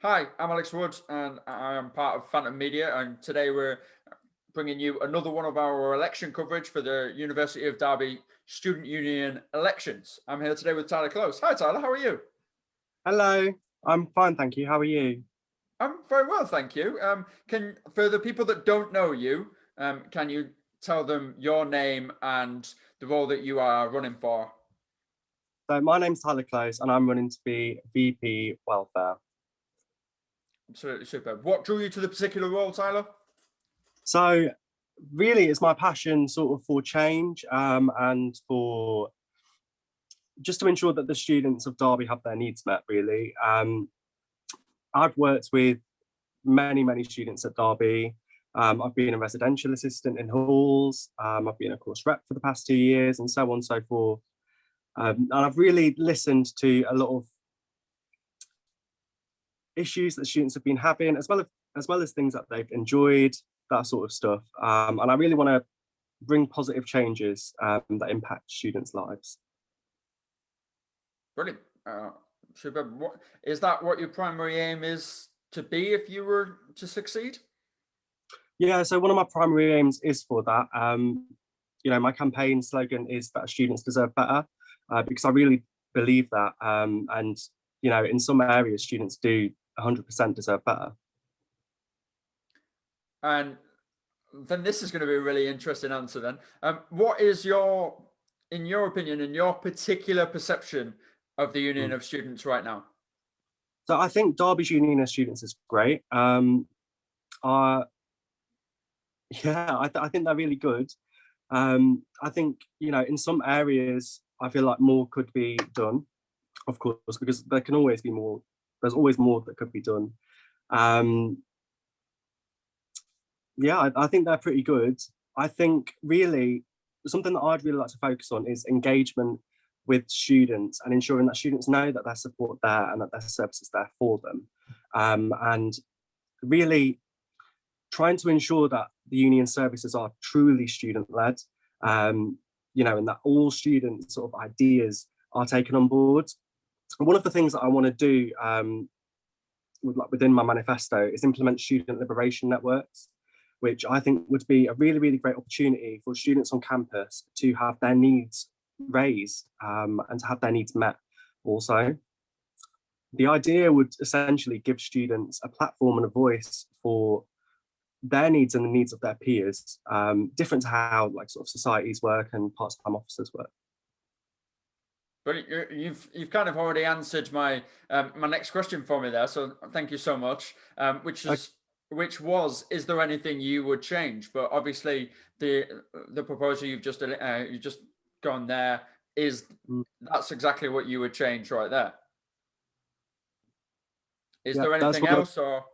Hi, I'm Alex Woods, and I am part of Phantom Media. And today we're bringing you another one of our election coverage for the University of Derby Student Union elections. I'm here today with Tylae Close. Hi, Tylae. How are you? Hello, I'm fine, thank you. How are you? I'm very well, thank you. For the people that don't know you, can you tell them your name and the role that you are running for? So my name's Tylae Close and I'm running to be VP Welfare. Absolutely superb. What drew you to the particular role, Tylae? So really it's my passion sort of for change and for just to ensure that the students of Derby have their needs met, really. I've worked with many students at Derby. I've been a residential assistant in halls. I've been a course rep for the past 2 years and so on and so forth. And I've really listened to a lot of issues that students have been having, as well as things that they've enjoyed, that sort of stuff. And I really want to bring positive changes that impact students' lives. Brilliant. Superb. Is that what your primary aim is to be if you were to succeed? Yeah, so one of my primary aims is for that. My campaign slogan is that students deserve better, because I really believe that. And in some areas, students do 100% deserve better. And then this is going to be a really interesting answer then. What is in your opinion, in your particular perception of the Union of Students right now? So I think Derby's Union of Students is great. I think they're really good. I think, in some areas, I feel like more could be done, of course, because there can always be more. There's always more that could be done. I think they're pretty good. I think really something that I'd really like to focus on is engagement with students and ensuring that students know that there's support there and that their service is there for them. And really trying to ensure that the union services are truly student-led, and that all students' sort of ideas are taken on board. And one of the things that I want to do within my manifesto is implement student liberation networks, which I think would be a really great opportunity for students on campus to have their needs raised and to have their needs met also. The idea would essentially give students a platform and a voice for their needs and the needs of their peers, different to how sort of societies work and part-time officers work. But you've kind of already answered my my next question for me there, so thank you so much. Which was, is there anything you would change? But obviously, the proposal you've just gone there is that's exactly what you would change right there. Is there anything else, or?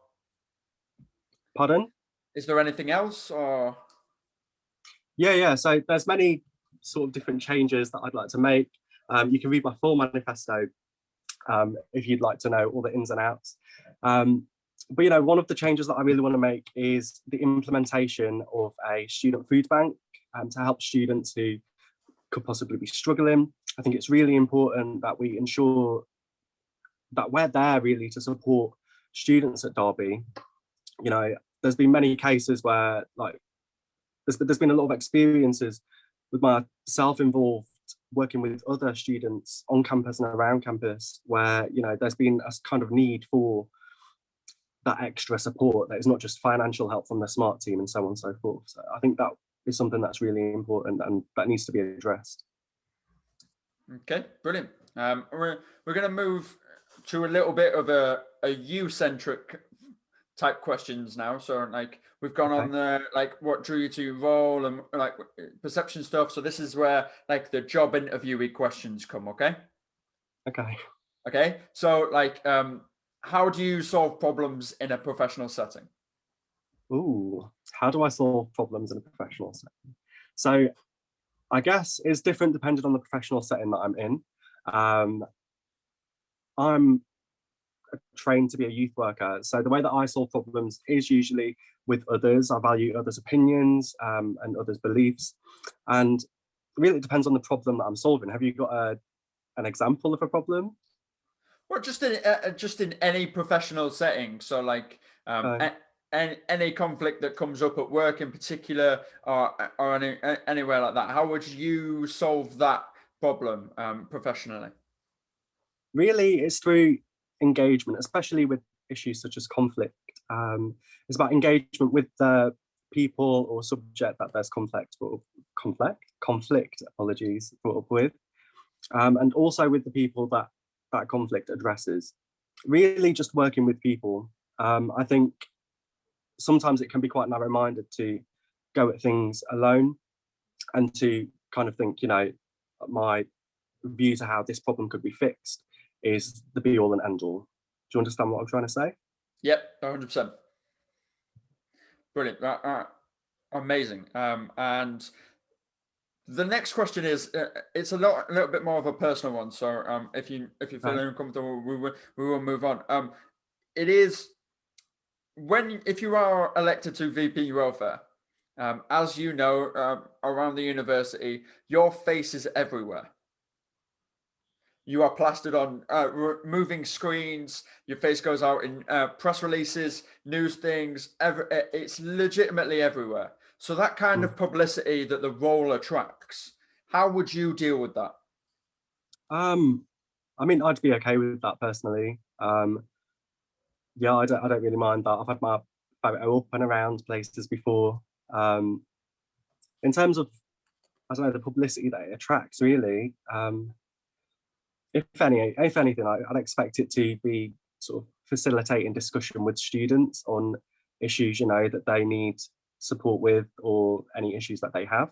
Pardon? Is there anything else, or? Yeah. So there's many sort of different changes that I'd like to make. You can read my full manifesto if you'd like to know all the ins and outs. But one of the changes that I really want to make is the implementation of a student food bank to help students who could possibly be struggling. I think it's really important that we ensure that we're there really to support students at Derby. There's been many cases where there's been a lot of experiences with myself involved working with other students on campus and around campus where there's been a kind of need for that extra support that is not just financial help from the SMART team and so on and so forth. So I think that is something that's really important and that needs to be addressed. Okay, brilliant. We're going to move to a little bit of a you-centric type questions now. So we've gone on the what drew you to your role and perception stuff. So this is where the job interviewee questions come. Okay. So how do you solve problems in a professional setting? How do I solve problems in a professional setting? So I guess it's different depending on the professional setting that I'm in. I'm trained to be a youth worker. So the way that I solve problems is usually with others. I value others' opinions and others' beliefs. And really it depends on the problem that I'm solving. Have you got an example of a problem? Well, just in any professional setting. So like Uh, any conflict that comes up at work in particular, or anywhere like that. How would you solve that problem professionally? Really, it's through engagement, especially with issues such as conflict. It's about engagement with the people or subject that there's conflict, apologies, brought up with, and also with the people that that conflict addresses. Really, just working with people. I think sometimes it can be quite narrow-minded to go at things alone and to kind of think, my view to how this problem could be fixed is the be all and end all. Do you understand what I'm trying to say? Yep, 100%. Brilliant. Amazing. And the next question is, it's a little bit more of a personal one. So if you feel Okay. uncomfortable, we will move on. It is if you are elected to VP welfare, as you know, around the university, your face is everywhere. You are plastered on moving screens. Your face goes out in press releases, news things. It's legitimately everywhere. So that kind of publicity that the role attracts, how would you deal with that? I mean, I'd be okay with that personally. Yeah, I don't really mind that. I've had my photo up and around places before. In terms of, I don't know, the publicity that it attracts, really. If anything, I'd expect it to be sort of facilitating discussion with students on issues, that they need support with or any issues that they have.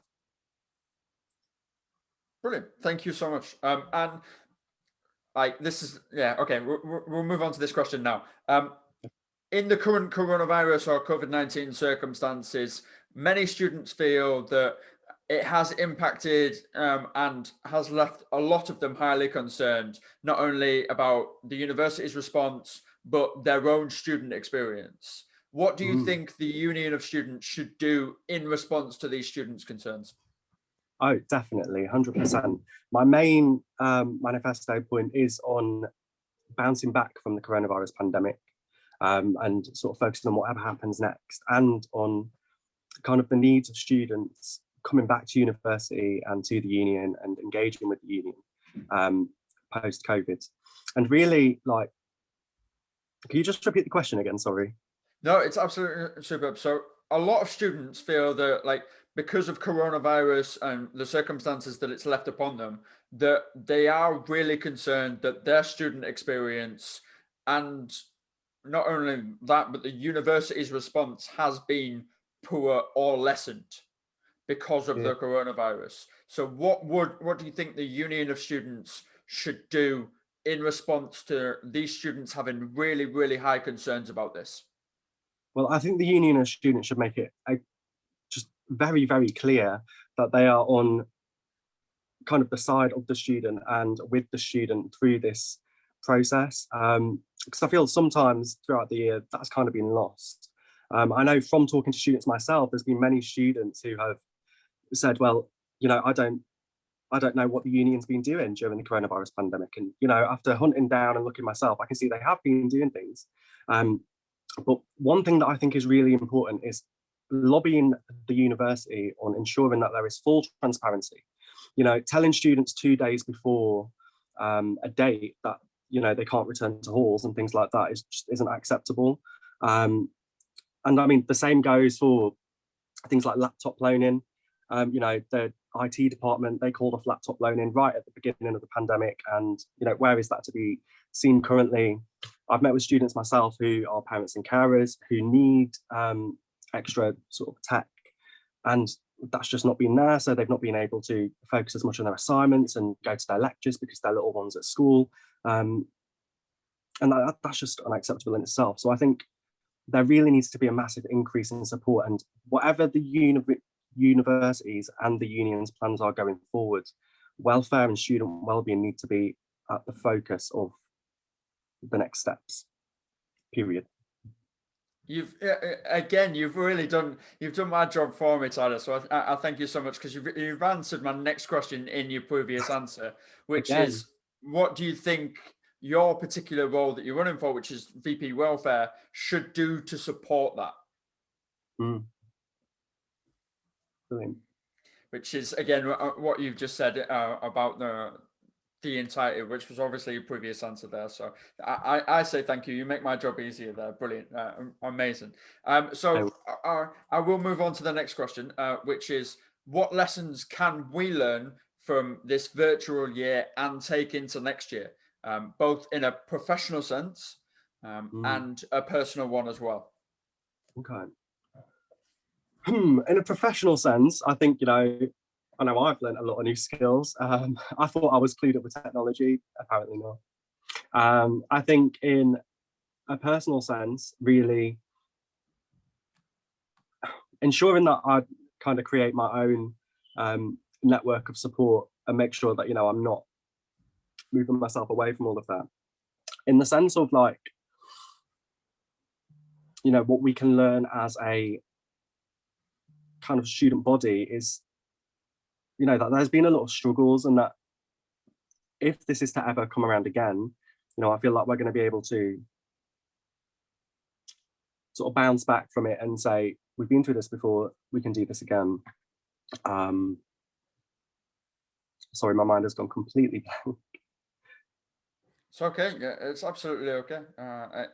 Brilliant. Thank you so much. And like this is yeah okay. We'll move on to this question now. In the current coronavirus or COVID-19 circumstances, many students feel that it has impacted and has left a lot of them highly concerned, not only about the university's response, but their own student experience. What do you Mm. think the Union of Students should do in response to these students' concerns? Oh, definitely, 100%. My main manifesto point is on bouncing back from the coronavirus pandemic, and sort of focusing on whatever happens next, and on kind of the needs of students coming back to university and to the union and engaging with the union post COVID. And really, like, can you just repeat the question again? Sorry. No, it's absolutely superb. So a lot of students feel that like because of coronavirus and the circumstances that it's left upon them, that they are really concerned that their student experience and not only that, but the university's response has been poor or lessened because of Yeah. the coronavirus. So what do you think the Union of Students should do in response to these students having really, really high concerns about this? Well, I think the union of students should make it just very, very clear that they are on kind of the side of the student and with the student through this process. Because I feel sometimes throughout the year that's kind of been lost. I know from talking to students myself, there's been many students who have said, well, I don't know what the union's been doing during the coronavirus pandemic. And, after hunting down and looking myself, I can see they have been doing things. But one thing that I think is really important is lobbying the university on ensuring that there is full transparency. Telling students 2 days before a date that they can't return to halls and things like that just isn't acceptable. And I mean, the same goes for things like laptop loaning. The IT department, they called off laptop loaning right at the beginning of the pandemic. And, where is that to be seen currently? I've met with students myself who are parents and carers who need extra sort of tech. And that's just not been there. So they've not been able to focus as much on their assignments and go to their lectures because their little ones at school. And that's just unacceptable in itself. So I think there really needs to be a massive increase in support, and whatever the universities and the unions plans are going forward, welfare and student wellbeing need to be at the focus of the next steps, period. You've you've done my job for me, Tyler. So I thank you so much because you've answered my next question in your previous answer, which Again, is what do you think your particular role that you're running for, which is VP Welfare, should do to support that? Brilliant. Which is, again, what you've just said about the Untitled, which was obviously a previous answer there. So I say thank you. You make my job easier there. Brilliant. Amazing. So I will move on to the next question, which is, what lessons can we learn from this virtual year and take into next year, both in a professional sense and a personal one as well? Okay. In a professional sense, I think, I know I've learned a lot of new skills. I thought I was clued up with technology, apparently not. I think in a personal sense, really ensuring that I kind of create my own network of support and make sure that, I'm not moving myself away from all of that. In the sense of like, what we can learn as a kind of student body is, that there's been a lot of struggles, and that if this is to ever come around again, I feel like we're going to be able to sort of bounce back from it and say, we've been through this before, we can do this again. Sorry, my mind has gone completely blank. It's okay. Yeah, it's absolutely okay.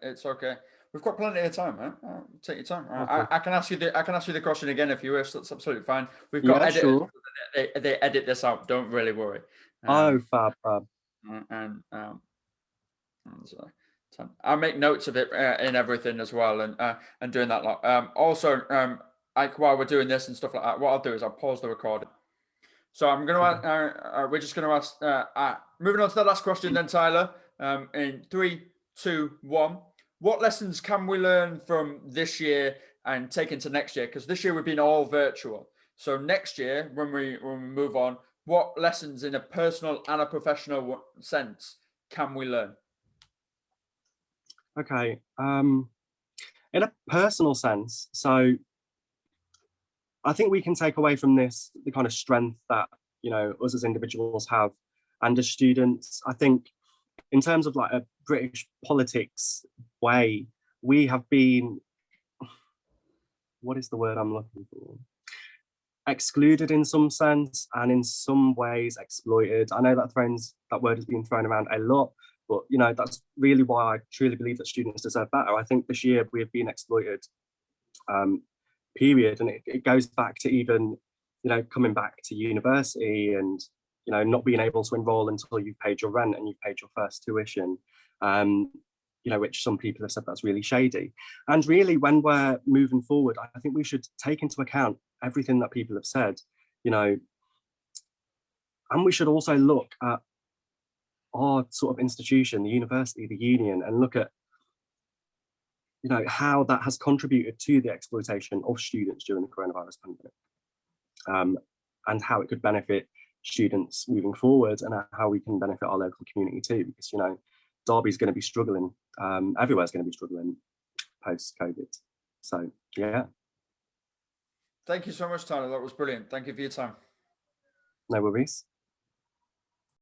It's okay. We've got plenty of time, man. Take your time. Okay. I can ask you the question again if you wish. That's absolutely fine. We've got editors. Sure. They edit this out. Don't really worry. Fab. And so I make notes of it in everything as well, and doing that lot. Also, like while we're doing this and stuff like that, what I'll do is I'll pause the recording. So I'm going to we're just going to ask. Moving on to the last question, then, Tyler. In 3, 2, 1. What lessons can we learn from this year and take into next year? Because this year we've been all virtual. So next year, when we move on, what lessons in a personal and a professional sense can we learn? Okay. In a personal sense, so I think we can take away from this the kind of strength that, us as individuals have, and as students. I think in terms of like a British politics way, we have been, what is the word I'm looking for? Excluded in some sense, and in some ways exploited. I know that word has been thrown around a lot, but that's really why I truly believe that students deserve better. I think this year we have been exploited, period, and it goes back to even coming back to university and not being able to enroll until you've paid your rent and you've paid your first tuition, which some people have said that's really shady. And really, when we're moving forward, I think we should take into account everything that people have said, and we should also look at our sort of institution, the university, the union, and look at how that has contributed to the exploitation of students during the coronavirus pandemic, and how it could benefit students moving forward, and how we can benefit our local community too, because Derby's going to be struggling, everywhere's going to be struggling post-COVID. So yeah. Thank you so much, Tyler. That was brilliant. Thank you for your time. No worries.